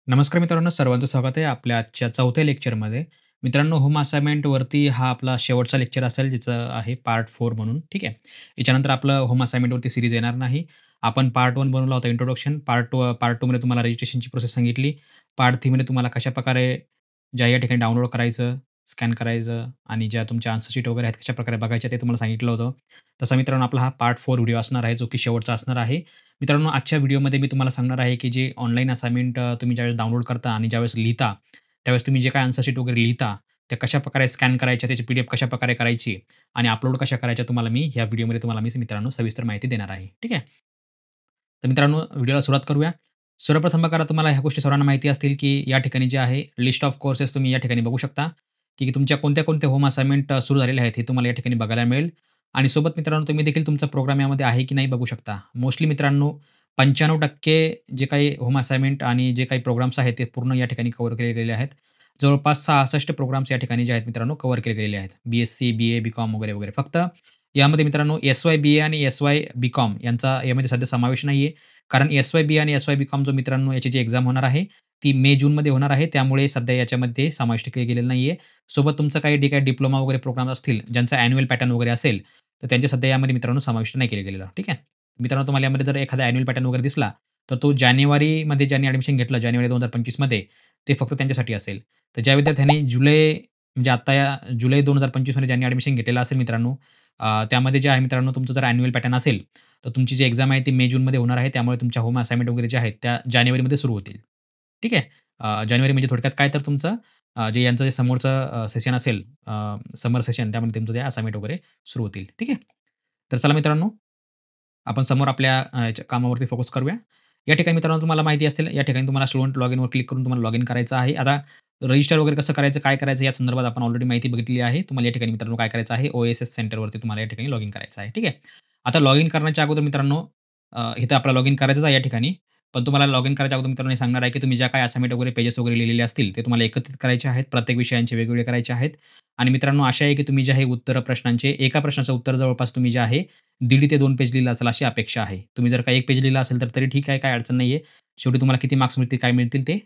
नमस्कार मित्रांनो, सर्वांचं स्वागत आहे आपल्या आजच्या 4थ्या लेक्चरमध्ये. मित्रांनो, होम असाइनमेंटवरती हा आपला शेवटचा लेक्चर असेल, ज्याचं आहे पार्ट 4 म्हणून, ठीक आहे. याच्यानंतर आपलं होम असाइनमेंटवरती सीरीज येणार नाही. आपण पार्ट 1 बनवला होता इंट्रोडक्शन. पार्ट 2 मध्ये तुम्हाला रजिस्ट्रेशनची प्रोसेस सांगितली. पार्ट 3 मध्ये तुम्हाला कशाप्रकारे ज्या या ठिकाणी डाउनलोड करायचं, स्कॅन करायचं आणि ज्या तुमच्या आन्सर शीट वगैरे आहेत, कशाप्रकारे बघायच्या ते तुम्हाला सांगितलं होतं. तसा मित्रांनो, आपला हा पार्ट 4 व्हिडिओ असणार आहे, जो की शेवटचा असणार आहे. मित्रांनो, आजच्या व्हिडिओमध्ये मी तुम्हाला सांगणार आहे, की जे ऑनलाईन असाइनमेंट तुम्ही ज्यावेळेस डाउनलोड करता आणि ज्यावेळेस लिहिता, त्यावेळेस तुम्ही जे काही आन्सर शीट वगैरे लिहिता, त्या कशाप्रकारे स्कॅन करायच्या, त्याची पी-डी-एफ कशाप्रकारे करायची आणि अपलोड कशा करायच्या, तुम्हाला मी ह्या व्हिडिओमध्ये तुम्हाला मी मित्रांनो सविस्तर माहिती देणार आहे. ठीक आहे. तर मित्रांनो, व्हिडिओला सुरुवात करूया. सर्वप्रथम बघा, तुम्हाला ह्या गोष्टी सर्वांना माहिती असतील, की या ठिकाणी जे आहे लिस्ट ऑफ कोर्सेस तुम्ही या ठिकाणी बघू शकता, की तुमच्या कोणत्या-कोणत्या होम असाइनमेंट सुरू झालेल्या आहेत, हे तुम्हाला या ठिकाणी बघायला मिळेल. आणि सोबत मित्रांनो, तुम्ही देखील तुमचा प्रोग्राम यामध्ये आहे की नाही बघू शकता. मोस्टली मित्रांनो, 95% जे काही होम असाइनमेंट आणि जे काही प्रोग्राम्स आहेत, ते पूर्ण या ठिकाणी कव्हर केले गेलेले आहेत. जवळपास 66 प्रोग्राम्स या ठिकाणी जे आहेत मित्रांनो, कव्हर केले गेलेले आहेत. बी-एससी, बी-ए, बी-कॉम वगैरे, वगैरे. फक्त यामध्ये मित्रांनो, एस-वाय बी-ए आणि एस-वाय बी-कॉम यांचा यामध्ये सध्या समावेश नाहीये. कारण एस-वाय बी आणि एस-वाय बी-कॉम जो मित्रांनो याची जी एक्झाम होणार आहे, ती मे-जूनमध्ये होणार आहे. त्यामुळे सध्या याच्यामध्ये समाविष्ट केले गेलेलं नाहीये. सोबत तुमचं काही जे काही डिप्लोमा वगैरे प्रोग्राम असतील, ज्यांचा ॲन्युअल पॅटर्न वगैरे असेल, तर त्यांचे सध्या यामध्ये मित्रांनो समाविष्ट नाही केले गेलेलं. ठीक आहे. मित्रांनो, तुम्हाला यामध्ये जर एखादा ॲन्युअल पॅटर्न वगैरे दिसला, तर तो जानेवारीमध्ये ज्यांनी ॲडमिशन घेतलं, जानेवारी 2025 मध्ये, ते फक्त त्यांच्यासाठी असेल. तर ज्या विद्यार्थ्यांनी म्हणजे आता या जुलै 2025 मध्ये ज्यांनी ॲडमिशन घेतलेलं असेल मित्रांनो, त्यामध्ये जे आहे मित्रांनो, तुमचं जर ॲन्युअल पॅटर्न असेल, तर तुमची जी एक्झाम आहे ती मे-जूनमध्ये होणार आहे. त्यामुळे तुमच्या होम असाइनमेंट वगैरे जे आहेत, त्या जानेवारीमध्ये सुरू होतील. ठीक आहे. जानेवारी म्हणजे थोडक्यात काय, तर तुमचं जे यांचं जे समोरचं सेशन असेल, समर सेशन, त्यामध्ये तुमचं ते असाइनमेंट वगैरे सुरू होतील. ठीक आहे. तर चला मित्रांनो, आपण समोर आपल्या याच्या कामावरती फोकस करूया. या ठिकाणी मित्रांनो, तुम्हाला माहिती असेल, या ठिकाणी तुम्हाला स्टुडंट लॉगिनवर क्लिक करून तुम्हाला लॉगिन करायचं आहे. आता रजिस्टर वगैरे कसं करायचं, काय करायचं या संदर्भात आपण ऑलरेडी माहिती बघितलेली आहे. तुम्हाला या ठिकाणी मित्रांनो काय करायचं आहे, ओ-एस-एस सेंटरवरती तुम्हाला या ठिकाणी लॉगिन करायचं आहे. ठीक आहे. आता लॉगिन करण्याच्या अगोदर मित्रांनो, इथं आपल्याला लॉगिन करायचंच आहे या ठिकाणी. पण तुम्हाला लॉगिन करायच्या अगोदर मित्रांनो हे सांगणार आहे, की तुम्ही ज्या काही असाइनमेंट वगैरे पेजेस वगैरे लिहिलेले असतील, ते तुम्हाला एकत्रित करायचे आहेत. प्रत्येक विषयांचे वेगवेगळे करायचे आहेत. आणि मित्रांनो, आशा आहे, की तुम्ही जे आहे उत्तरं प्रश्नांचे, एका प्रश्नाचं उत्तर जवळपास तुम्ही जे आहे 1.5 ते 2 पेज लिहिलं असेल अशी अपेक्षा आहे. तुम्ही जर का 1 पेज लिहिलं असेल तर तरी ठीक आहे, काही अडचण नाहीये. शेवटी तुम्हाला किती मार्क्स मिळतील, काय मिळतील ते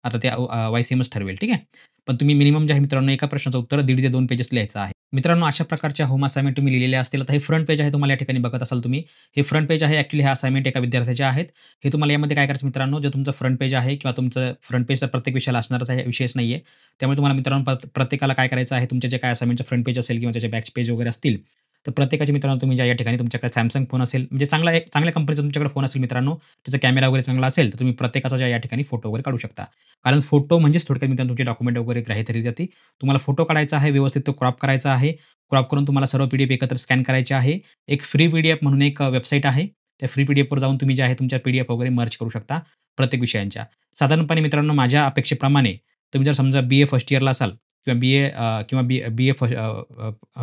आता ते वाय-सी-एमच ठरवेल. ठीक आहे. पण तुम्ही मिनिमम जे आहे मित्रांनो, एका प्रश्नाचं उत्तर 1.5 ते 2 पेजेस लिहायचं आहे. मित्रांनो, अशा प्रकारच्या होम असाइनमेंट तुम्ही लिहिलेल्या असतील. आता हे फ्रंट पेज आहे, तुम्हाला या ठिकाणी बघत असाल तुम्ही. हे फ्रंट पेज आहे. ॲक्चुअली हे असाइनमेंट एका विद्यार्थ्याचे आहेत. हे तुम्हाला यामध्ये काय करायचं मित्रांनो, जे तुमचं फ्रंट पेज आहे किंवा तुमचं फ्रंट पेज तर प्रत्येक विषयाला असणारच आहे, विषयच नाहीये. त्यामुळे तुम्हाला मित्रांनो, प्रत्येकाला काय करायचं आहे, तुमचे जे काही असाइनमेंटचं फ्रंट पेज असेल किंवा त्याचे बॅक पेज वगैरे असतील, तर प्रत्येकाचे मित्रांनो तुम्ही ज्या या ठिकाणी तुमच्याकडे Samsung फोन असेल, म्हणजे चांगल्या कंपनीचा तुमच्याकडे फोन असेल मित्रांनो, त्याचा कॅमेरा वगैरे चांगला असेल, तर तुम्ही प्रत्येकाचा या ठिकाणी फोटो वगैरे काढू शकता. कारण फोटो म्हणजेच थोडक्यात मित्रांनो तुमचे डॉक्युमेंट वगैरे ग्राह्य धरली जाते. तुम्हाला फोटो काढायचा आहे, व्यवस्थित तो क्रॉप करायचा आहे. क्रॉप करून तुम्हाला सर्व पी-डी-एफ एकत्र स्कॅन करायचे आहे. एक फ्री पी-डी-एफ म्हणून एक वेबसाईट आहे. त्या फ्री पी-डी-एफवर जाऊन तुम्ही जे आहे तुमच्या पी-डी-एफ वगैरे मर्ज करू शकता प्रत्येक विषयांच्या. साधारणपणे मित्रांनो, माझ्या अपेक्षेप्रमाणे तुम्ही जर समजा बी-ए फर्स्ट इयरला असाल किंवा बी-ए किंवा बी-ए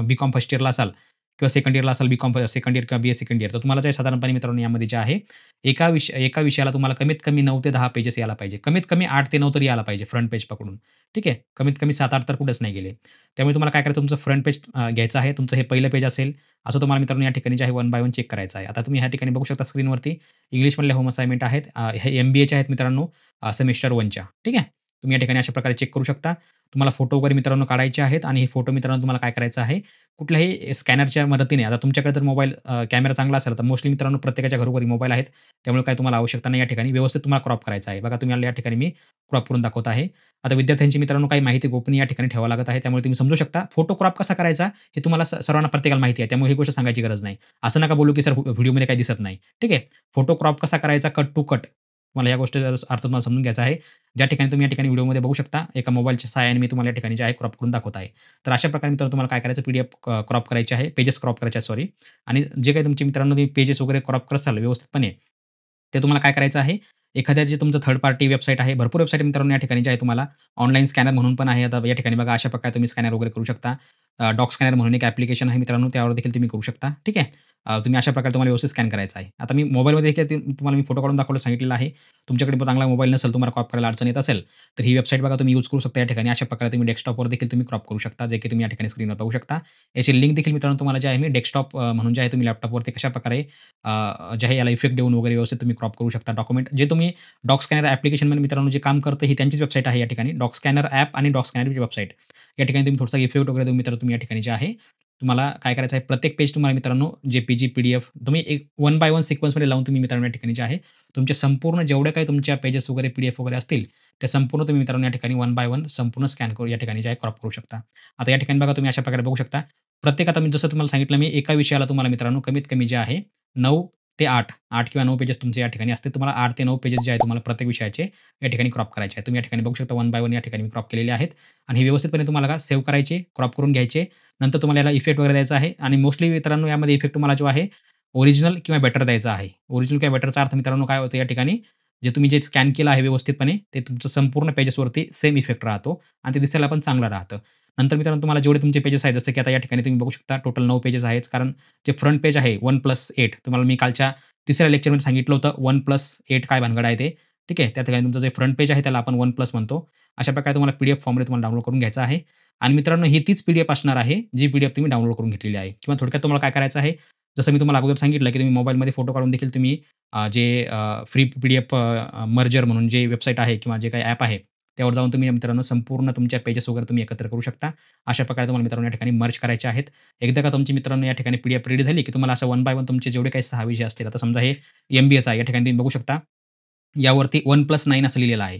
बी-कॉम फर्स्ट इयरला असाल किंवा सेकंड इयरला असाल, बी-कॉम सेकंड इयर किंवा बी-ए सेकंड इयर, तर तुम्हाला जे साधारणपणे मित्रांनो यामध्ये जे आहे, एका विषयाला तुम्हाला कमीत कमी 9 ते 10 पेजेस यायला पाहिजे. कमीत कमी 8 ते 9 तरी यायला पाहिजे फ्रंट पेज पकडून. ठीक आहे. कमीत कमी 7-8 तर कुठेच नाही गेले. त्यामुळे तुम्हाला काय करायचं, तुमचं फ्रंट पेज घ्यायचं आहे. तुमचं हे पहिलं पेज असेल, असं तुम्हाला मित्रांनो या ठिकाणी जे आहे वन बाय वन चेक करायचं आहे. आता तुम्ही ह्या ठिकाणी बघू शकता स्क्रीनवरती इंग्लिशमधल्या होम असाइनमेंट आहेत. हे एम-बी-एच्या आहेत मित्रांनो, सेमिस्टर 1च्या. ठीक आहे. तुम्ही या ठिकाणी अशा प्रकारे चेक करू शकता. तुम्हाला फोटो वगैरे मित्रांनो काढायचे आहेत आणि हे फोटो मित्रांनो तुम्हाला काय करायचं आहे, कुठल्याही स्कॅनरच्या मदतीने, आता तुमच्याकडे जर मोबाईल कॅमेरा चांगला असेल, तर मोस्टली मित्रांनो प्रत्येकाच्या घरोघरी मोबाईल आहेत. त्यामुळे काही तुम्हाला आवश्यकता नाही या ठिकाणी. व्यवस्थित तुम्हाला क्रॉप करायचा आहे. बघा, तुम्हाला या ठिकाणी मी क्रॉप करून दाखवत आहे. आता विद्यार्थ्यांची मित्रांनो काही माहिती गोपनीय या ठिकाणी ठेवावी लागत आहे. त्यामुळे तुम्ही समजू शकता. फोटो क्रॉप कसा करायचा हे तुम्हाला सर्वांना प्रत्येकाला माहिती आहे. त्यामुळे ही गोष्ट सांगायची गरज नाही. असं नका बोलू, की सर व्हिडिओमध्ये काही दिसत नाही. ठीक आहे. फोटो क्रॉप कसा करायचा कट टू कट. मला या गोष्टीचा अर्थ तुम्हाला समजून घ्यायचा आहे. ज्या ठिकाणी तुम्ही या ठिकाणी व्हिडिओमध्ये बघू शकता, एका मोबाईलच्या सहाय्याने मी तुम्हाला या ठिकाणी जे आहे क्रॉप करून दाखवत आहे. तर अशा प्रकारे मित्रांनो तुम्हाला काय करायचं, पी-डी-एफ क्रॉप करायची आहे, पेजेस क्रॉप करायचे आहे, सॉरी. आणि जे काही तुमचे मित्रांनो तुम्ही पेजेस वगैरे क्रॉप करसाल व्यवस्थितपणे, ते तुम्हाला काय करायचं आहे, एखाद्या जे तुमचं थर्ड पार्टी वेबसाईट आहे, भरपूर वेबसाईट मित्रांनो या ठिकाणी जे आहे तुम्हाला ऑनलाईन स्कॅनर म्हणून पण आहे. आता या ठिकाणी बघा, अशा प्रकारे तुम्ही स्कॅनर वगैरे करू शकता. डॉक स्कॅनर म्हणून एक ॲप्लिकेशन आहे मित्रांनो, त्यावर देखील तुम्ही करू शकता. ठीक आहे. तुम्ही अशा प्रकारे तुम्हाला व्यवस्थित स्कॅन करायचा आहे. आता मी मोबाईलमध्ये देखील ते तुम्हाला मी फोटो काढून दाखवलं सांगितलेलं आहे. तुमच्याकडे चांगला मोबाईल नसेल, तुम्हाला क्रॉप करायला अडचण येत असेल, तर ही वेबसाईट बघा तुम्ही यूज करू शकता या ठिकाणी. अशा प्रकारे तुम्ही डेस्कटॉपवर देखील तुम्ही क्रॉप करू शकता, जे की तुम्ही या ठिकाणी स्क्रीनवर बघू शकता. याची लिंक देखील मित्रांनो तुम्हाला जे आहे मी डेस्कटॉप म्हणून जे आहे तुम्ही लॅपटॉपवरती कशाप्रकारे जे आहे याला इफेक्ट देऊन वगैरे व्यवस्थित तुम्ही क्रॉप करू शकता डॉक्युमेंट. जे तुम्ही डॉक स्कॅनर ॲप्लिकेशनमध्ये मित्रांनो जे काम करतं, ही त्यांचीच वेबसाईट आहे या ठिकाणी. डॉक स्कॅनर ॲप आणि डॉक स्कॅनरची वेबसाईट. या ठिकाणी तुम्ही थोडासा इफेक्ट वगैरे देऊन मित्रांनो तुम्ही या ठिकाणी जे आहे, तुम्हाला काय करायचं आहे, प्रत्येक पेज तुम्हाला मित्रांनो जे-पी-जी, पी-डी-एफ तुम्ही एक वन बाय वन सिक्वेन्समध्ये लावून तुम्ही मित्रांनो या ठिकाणी जे आहे, तुमचे संपूर्ण जेवढे काही तुमच्या पेजेस वगैरे, पी-डी-एफ वगैरे असतील, ते संपूर्ण तुम्ही मित्रांनो या ठिकाणी वन बाय वन संपूर्ण स्कॅन करून या ठिकाणी जे आहे क्रॉप करू शकता. आता या ठिकाणी बघा तुम्ही अशा प्रकारे बघू शकता. प्रत्येक आता मी जसं तुम्हाला सांगितलं मी एका विषयाला तुम्हाला मित्रांनो कमीत कमी जे आहे 9 ते 8 किंवा 9 पेजेस तुमचे या ठिकाणी असतील. तुम्हाला 8 ते 9 पेजेस जे आहे तुम्हाला प्रत्येक विषयाचे या ठिकाणी क्रॉप करायचे आहेत. तुम्ही या ठिकाणी बघू शकता वन बाय वन या ठिकाणी मी क्रॉप केलेले आहेत आणि हे व्यवस्थितपणे तुम्हाला का सेव्ह करायचे, क्रॉप करून घ्यायचे. नंतर तुम्हाला याला इफेक्ट वगैरे द्यायचा आहे आणि मोस्टली मित्रांनो यामध्ये इफेक्ट तुम्हाला जो आहे ओरिजिनल किंवा बेटर द्यायचा आहे. ओरिजिनल किंवा बेटरचा अर्थ मित्रांनो काय होतं या ठिकाणी जे तुम्ही जे स्कॅन केलं आहे व्यवस्थितपणे ते तुमचं संपूर्ण पेजेसवरती सेम इफेक्ट राहतो आणि ते दिसायला पण चांगलं राहतं. नंतर मित्रांनो तुम्हाला जेवढे तुमचे पेजेस आहेत जसं की आता या ठिकाणी तुम्ही बघू शकता टोटल 9 पेजेस आहेत. कारण जे फ्रंट पेज आहे 1+8 तुम्हाला मी कालच्या तिसऱ्या लेक्चरमध्ये सांगितलं होतं 1+8 काय भानगड आहे ते. ठीक आहे. त्या ठिकाणी तुमचं जे फ्रंट पेज आहे त्याला आपण 1+ म्हणतो. अशा प्रकारे तुम्हाला पी-डी-एफ फॉर्ममध्ये तुम्हाला डाउनलोड करून घ्यायचं आहे आणि मित्रांनो ही तीच पी-डी-एफ असणार आहे, जी पी-डी-एफ तुम्ही डाउनलोड करून घेतलेली आहे किंवा थोडक्यात तुम्हाला काय करायचं आहे, जसं मी तुम्हाला अगोदर सांगितलं, की तुम्ही मोबाईलमध्ये फोटो काढून देखील तुम्ही फ्री पी-डी-एफ मर्जर म्हणून जे वेबसाईट आहे किंवा जे काही ॲप आहे, त्यावर जाऊन तुम्ही मित्रांनो संपूर्ण तुमच्या पेजेस वगैरे तुम्ही एकत्र करू शकता. अशा प्रकारे तुम्हाला मित्रांनो या ठिकाणी मर्ज करायचे आहेत. एकदा का तुमची मित्रांनो या ठिकाणी पी-डी-एफ रेडी झाली, की तुम्हाला असं वन बाय वन तुमचे जेवढे काही 6 विषय असतील, आता समजा हे एम-बी-एचं आहे. या ठिकाणी तुम्ही बघू शकता. यावरती 1+9 असं लिहिलेलं आहे.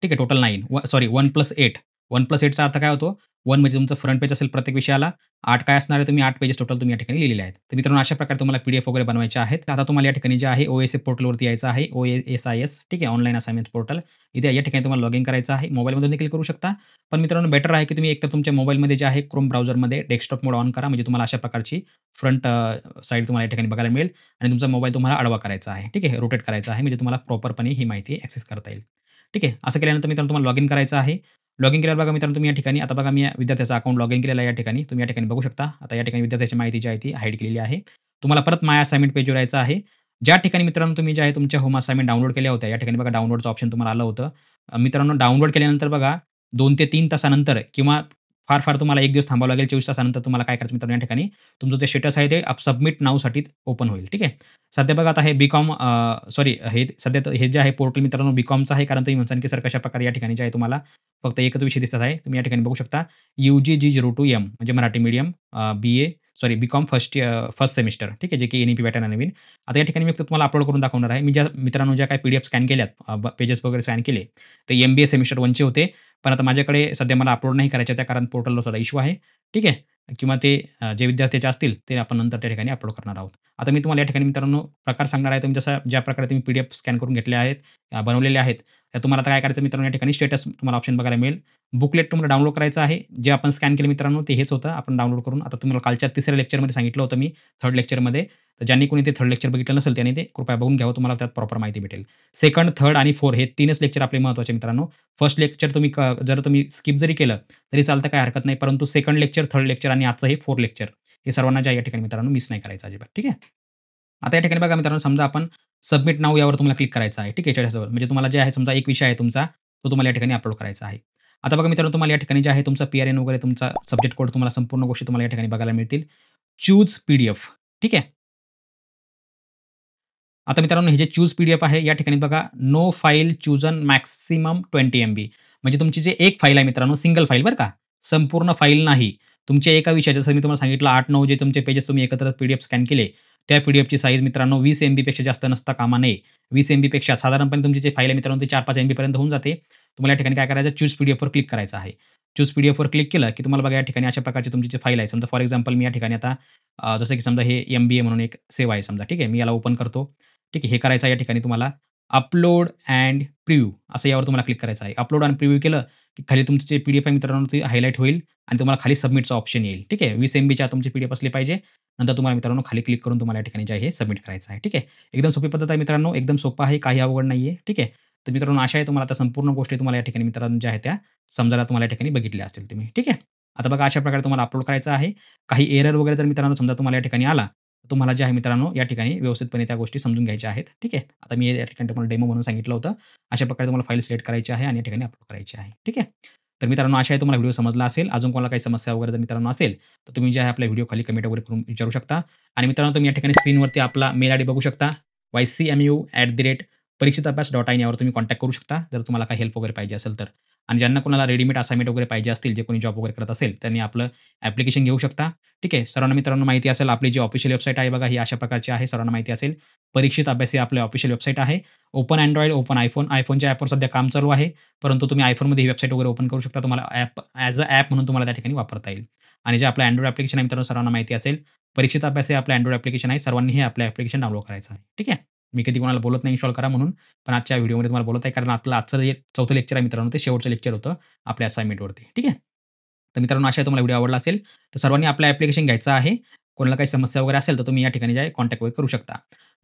ठीक आहे. Total 9 sorry 1+8. 1+8चा अर्थ काय होतो? 1 म्हणजे तुमचं फ्रंट पेज असेल प्रत्येक विषयाला. 8 काय असणार आहे? तुम्ही 8 पेजेस टोटल तुम्ही या ठिकाणी लिहिलेले आहेत. तर मित्रांनो अशा प्रकारे तुम्हाला पी-डी-एफ वगैरे बनवायचे आहेत. तर आता तुम्हाला या ठिकाणी जे आहे OSF पोर्टलवरती यायचं आहे. OSIS ठीक आहे. Online assignment portal. इथे या ठिकाणी तुम्हाला लॉगिन करायचं आहे. मोबाईलमधून देखील करू शकता. पण मित्रांनो बेटर आहे की तुम्ही एकतर तुमच्या मोबाईलमध्ये जे आहे Chrome ब्राउझरमध्ये डेस्कटॉप मोड ऑन करा. म्हणजे तुम्हाला अशा प्रकारची फ्रंट साईड तुम्हाला या ठिकाणी बघायला मिळेल आणि तुमचा मोबाईल तुम्हाला आडवा करायचा आहे. ठीक आहे. रोटेट करायचा आहे. म्हणजे तुम्हाला प्रॉपरपणे ही माहिती ॲक्सेस करता येईल. ठीक आहे. असं केल्यानंतर मित्रांनो तुम्हाला लॉगिन करायचं आहे. लॉगिन केल्यावर बघा मित्रांनो तुम्ही या ठिकाणी आता बघा मी या विद्यार्थ्याचा अकाउंट लॉगिन केलेला आहे या ठिकाणी. तुम्ही या ठिकाणी बघू शकता. आता या ठिकाणी विद्यार्थ्याची माहिती जी आहे ती हाईड केलेली आहे. तुम्हाला परत माय असाइनमेंट पेजवर यायचं आहे. ज्या ठिकाणी मित्रांनो तुम्ही जे आहे तुमच्या होम असाइनमेंट डाउनलोड केल्या होत्या. या ठिकाणी बघा डाउनलोडचं ऑप्शन तुम्हाला आलं होतं. मित्रांनो डाउनलोड केल्यानंतर बघा 2 ते 3 तासानंतर किंवा फार तुम्हाला 1 दिवस थांबावं लागेल. 24 तासानंतर तुम्हाला काय करायचं मित्रांनो या ठिकाणी तुमचं जे स्टेटस आहे ते सबमिट नाऊसाठी ओपन होईल. ठीक आहे. सध्या बघा आता हे बी-कॉम सॉरी हे सध्या तर हे जे आहे पोर्टल मित्रांनो बी-कॉमचं आहे. कारण तुम्ही म्हणसाल की सर कशाप्रकारे या ठिकाणी जे आहे तुम्हाला फक्त एकच विषय दिसत आहे. तुम्ही या ठिकाणी बघू शकता UGG02M म्हणजे Marathi medium B A sorry B Com first semester ठीक आहे. जे की NEP पॅटर्न आहे नवीन. आता या ठिकाणी मी तुम्हाला अपलोड करून दाखवणार आहे. मी ज्या मित्रांनो ज्या काही पी-डी-एफ स्कॅन केल्यात पेजेस वगैरे स्कॅन केले, ते MBA सेमिस्टर 1चे होते. पण आता माझ्याकडे सध्या मला अपलोड नाही करायचे त्या कारण पोर्टलला थोडा इश्यू आहे. ठीक आहे. किंवा ते जे विद्यार्थ्याचे असतील ते आपण नंतर त्या ठिकाणी अपलोड करणार आहोत. आता मी तुम्हाला या ठिकाणी मित्रांनो प्रकार सांगणार आहे. तुम्ही जसं ज्या प्रकारे तुम्ही पी-डी-एफ स्कॅन करून घेतले आहेत, बनवलेले आहेत. तर तुम्हाला आता काय करायचं मित्रांनो या ठिकाणी स्टेटस तुम्हाला ऑप्शन बघायला मिळेल. बुकलेट तुम्हाला डाउनलोड करायचं आहे. जे आपण स्कॅन केलं मित्रांनो ते हेच होतं. आपण डाउनलोड करून आता तुम्हाला कालच्या तिसऱ्या लेक्चरमध्ये सांगितलं होतं मी 3rd लेक्चरमध्ये. तर ज्यांनी कोणी ते 3rd लेक्चर बघितलं नसेल त्यांनी ते कृपया बघून घ्यावं. तुम्हाला त्यात प्रॉपर माहिती भेटेल. 2nd, 3rd आणि 4 हे 3च लेक्चर आपले महत्त्वाचे मित्रांनो. फर्स्ट लेक्चर तुम्ही जर तुम्ही स्किप जरी केलं तरी चालतं काही हरकत नाही. परंतु 2nd लेक्चर, 3rd लेक्चर आणि आजचं हे 4th लेक्चर हे सर्वांना जे आहे या ठिकाणी मित्रांनो मिस नाही करायचं अजिबात. ठीक आहे. आता या ठिकाणी बघा मित्रांनो समजा आपण सबमिट नाऊ यावर तुम्हाला क्लिक करायचं आहे. ठीक आहे. याच्यावर म्हणजे तुम्हाला जे आहे समजा एक विषय आहे तुमचा, तो तुम्हाला या ठिकाणी अपलोड करायचा आहे. आता बघा मित्रांनो तुम्हाला या ठिकाणी जे आहे तुमचा PRN वगैरे तुमचा सब्जेक्ट कोड तुम्हाला संपूर्ण गोष्टी तुम्हाला या ठिकाणी बघायला मिळतील. चूज पी-डी-एफ ठीक आहे. आता मित्रांनो हे जे चूज पी-डी-एफ आहे या ठिकाणी बघा नो फाइल चूझन मॅक्सिमम 20 MB म्हणजे तुमची जे एक फाईल आहे मित्रांनो सिंगल फाईल बरं का. संपूर्ण फाईल नाही. तुमच्या एका विषयाचं जसं मी तुम्हाला सांगितलं 8-9 जे तुमचे पेजेस तुम्ही एकत्र पी-डी-एफ स्कॅन केले, त्या पी-डी-एफची साईज मित्रांनो 20 MB पेक्षा जास्त नसता कामा नये. 20 MB पेक्षा साधारणपणे तुमची जी फाईल आहे मित्रांनो ती 4-5 MB पर्यंत होऊन जाते. तुम्हाला या ठिकाणी काय करायचं चूज पी-डी-एफवर क्लिक करायचं आहे. चूज पी-डी-एफवर क्लिक केलं की तुम्हाला बघा या ठिकाणी अशा प्रकारची तुमची जी फाईल आहे. समजा फॉर एक्झाम्पल मी या ठिकाणी आता जसं की समजा हे MBA म्हणून एक सेवा आहे समजा ठीक आहे. मी याला ओपन करतो. ठीक आहे. हे करायचं आहे या ठिकाणी तुम्हाला अपलोड अँड प्रिव्ह्यू असं यावर तुम्हाला क्लिक करायचं आहे. अपलोड आणि प्रिव्ह्यू केलं की खाली तुमचं जे पी-डी-एफ आहे मित्रांनो ते हायलाइट होईल आणि तुम्हाला खाली सबमिटचा ऑप्शन येईल. ठीक आहे. 20 MBच्या तुमची पी-डी-एफ असली पाहिजे. नंतर तुम्हाला मित्रांनो खाली क्लिक करून तुम्हाला या ठिकाणी जे आहे हे सबमिट करायचं आहे. ठीक आहे. एकदम सोपी पद्धत आहे मित्रांनो. एकदम सोपं आहे. काही अवघड नाहीये. ठीक आहे. तर मित्रांनो आशा आहे तुम्हाला आता संपूर्ण गोष्टी तुम्हाला या ठिकाणी मित्रांनो ज्या आहेत त्या समजायला तुम्हाला या ठिकाणी बघितल्या असतील तुम्ही. ठीक आहे. आता बघा अशा प्रकारे तुम्हाला अपलोड करायचं आहे. काही एरर वगैरे जर मित्रांनो समजा तुम्हाला या ठिकाणी आला, तुम्हाला जे आहे मित्रांनो, या ठिकाणी व्यवस्थितपणे त्या गोष्टी समजून घ्यायच्या आहेत. ठीक आहे. आता मी या ठिकाणी तुम्हाला डेमो म्हणून सांगितलं होतं. अशा प्रकारे तुम्हाला फाईल सिलेक्ट करायची आहे आणि या ठिकाणी अपलोड करायची आहे. ठीक आहे. तर मित्रांनो आशा आहे तुम्हाला व्हिडिओ समजला असेल. अजून कोणाला काही समस्या वगैरे जर मित्रांनो असेल, तर तुम्ही जे आहे आपल्या व्हिडिओ खाली कमेंट वगैरे करून विचारू शकता. आणि मित्रांनो तुम्ही या ठिकाणी स्क्रीनवरती आपला मेल आयडी बघू शकता. ycmu@परीक्षिताभ्यास.in यावर तुम्ही कॉन्टॅक्ट करू शकता, जर तुम्हाला काही हेल्प वगैरे पाहिजे असेल तर. आणि ज्यांना कोणाला रेडीमेड असाइनमेंट वगैरे पाहिजे असतील, जे कोणी जॉब वगैरे करत असेल, त्यांनी आपलं ॲप्लिकेशन घेऊ शकता. ठीक आहे. सर्वांना मित्रांनो माहिती असेल आपली जी ऑफिशियल वेबसाईट आहे बघा, ही अशा प्रकारची आहे. सर्वांना माहिती असेल. परीक्षित अभ्यास ही आपली ऑफिशियल वेबसाईट आहे. Open Android, open iPhone. iPhoneच्या ॲपवर सध्या काम चालू आहे. परंतु तुम्ही iPhoneमध्ये ही वेबसाईट वगैरे ओपन करू शकता. तुम्हाला ॲप ॲज अ ॲप म्हणून तुम्हाला त्या ठिकाणी वापरता येईल. आणि जे आपलं Android ॲप्लिकेशन आहे मित्रांनो सर्वांना माहिती असेल. परीक्षित अभ्यास हे आपलं Android ॲप्लिकेशन आहे. सर्वांनी हे आपलं ॲप्लिकेशन डाउनलोड करायचं आहे. ठीक आहे. मी कधी कोणाला बोलत नाही इन्स्टॉल करा म्हणून. पण आजच्या व्हिडिओमध्ये तुम्हाला बोलत आहे कारण आपलं आजचं जे चौथं लेक्चर आहे मित्रांनो, ते शेवटचं लेक्चर होतं आपल्या असाइनमेंटवरती. ठीक आहे. तर मित्रांनो आशा आहे तुम्हाला व्हिडिओ आवडला असेल. तर सर्वांनी आपलं ॲप्लिकेशन घ्यायचं आहे. कोणाला काही समस्या वगैरे असेल, तर तुम्ही या ठिकाणी जे आहे कॉन्टॅक्ट वगैरे करू शकता.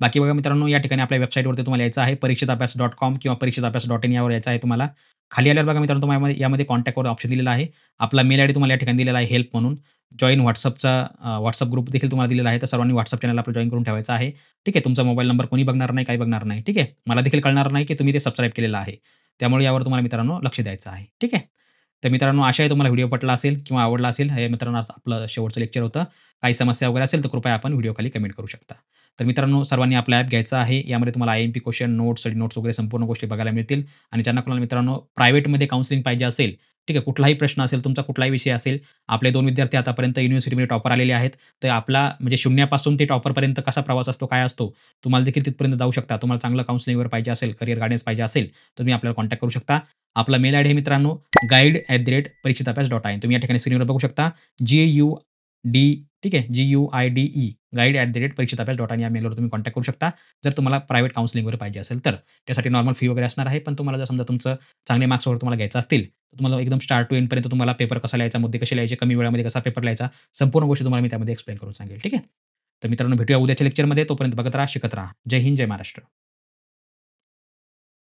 बाकी बघा मित्रांनो, या ठिकाणी आपल्या वेबसाईटवरती तुम्हाला यायचं आहे परीक्षिताभ्यास.com किंवा परीक्षिताभ्यास.in यावर यायचं आहे तुम्हाला. खाली आल्यावर बघा मित्रांनो, तुम्हाला यामध्ये कॉन्टॅक्टवर ऑप्शन दिलेला आहे. आपला मेल आयडी तुम्हाला या ठिकाणी दिलेला आहे हेल्प म्हणून. जॉइन WhatsAppचा ग्रुप देखील तुम्हाला दिलेला आहे. तर सर्वांनी WhatsApp चॅनल आपलं जॉइन करून ठेवायचं आहे. ठीक आहे. तुमचा मोबाईल नंबर कोणी बघणार नाही, काही बघणार नाही. ठीक आहे. मला देखील कळणार नाही, की तुम्ही ते सबस्क्राईब केलेलं आहे. त्यामुळे यावर तुम्हाला मित्रांनो लक्ष द्यायचं आहे. ठीक आहे. तर मित्रांनो आशा आहे तुम्हाला व्हिडिओ पटला असेल किंवा आवडला असेल. हे मित्रांनो आज आपलं शेवटचं लेक्चर होतं. काही समस्या वगैरे असेल तर कृपया आपण व्हिडिओ खाली कमेंट करू शकता. तर मित्रांनो सर्वांनी आपला ॲप घ्यायचा आहे. यामध्ये तुम्हाला IMP question, notes, study notes वगैरे संपूर्ण गोष्टी बघायला मिळतील. आणि ज्यांना कोणाला मित्रांनो प्रायव्हेटमध्ये काउन्सिलिंग पाहिजे असेल, ठीक आहे, कुठलाही प्रश्न असेल, तुमचा कुठलाही विषय असेल, आपले 2 विद्यार्थी आतापर्यंत युनिव्हर्सिटीमध्ये टॉपर आलेले आहेत. तर आपला म्हणजे शून्यापासून ते टॉपरपर्यंत कसा प्रवास असतो, काय असतो, तुम्हाला देखील तिथपर्यंत जाऊ शकता. तुम्हाला चांगलं काउन्सिलिंग वगैरे पाहिजे असेल, करियर गाईडन्स पाहिजे असेल, तर तुम्ही आपल्याला कॉन्टॅक्ट करू शकता. आपला मेल आयडी आहे मित्रांनो guide@परीक्षिताभ्यास.in तुम्ही या ठिकाणी स्क्रीनवर बघू शकता. GUD ठीक आहे. GUIDE guide@परीक्षिताभ्यास.in या मेलवर तुम्ही कॉन्टॅक्ट करू शकता. जर तुम्हाला प्रायव्हेट काउन्सिलिंग वगैरे पाहिजे असेल तर. त्यासाठी नॉर्मल फी वगैरे असणार आहे. पण तुम्हाला जर समजा तुमचं चांगले मार्क्स वगैरे तुम्हाला घ्यायचे असतील, तर तुम्हाला एकदम स्टार्ट टू एंडपर्यंत तुम्हाला पेपर कसा लिहायचा, मुद्दे कसे लिहायचे, कमी वेळामध्ये कसा पेपर लिहायचा, संपूर्ण गोष्टी तुम्हाला मी त्यामध्ये एक्सप्लेन करून सांगेल. ठीक आहे. तर मित्रांनो भेटूया उद्याच्या लेक्चरमध्ये. तोपर्यंत बघत राहा, शिकत राहा. जय हिंद, जय महाराष्ट्र.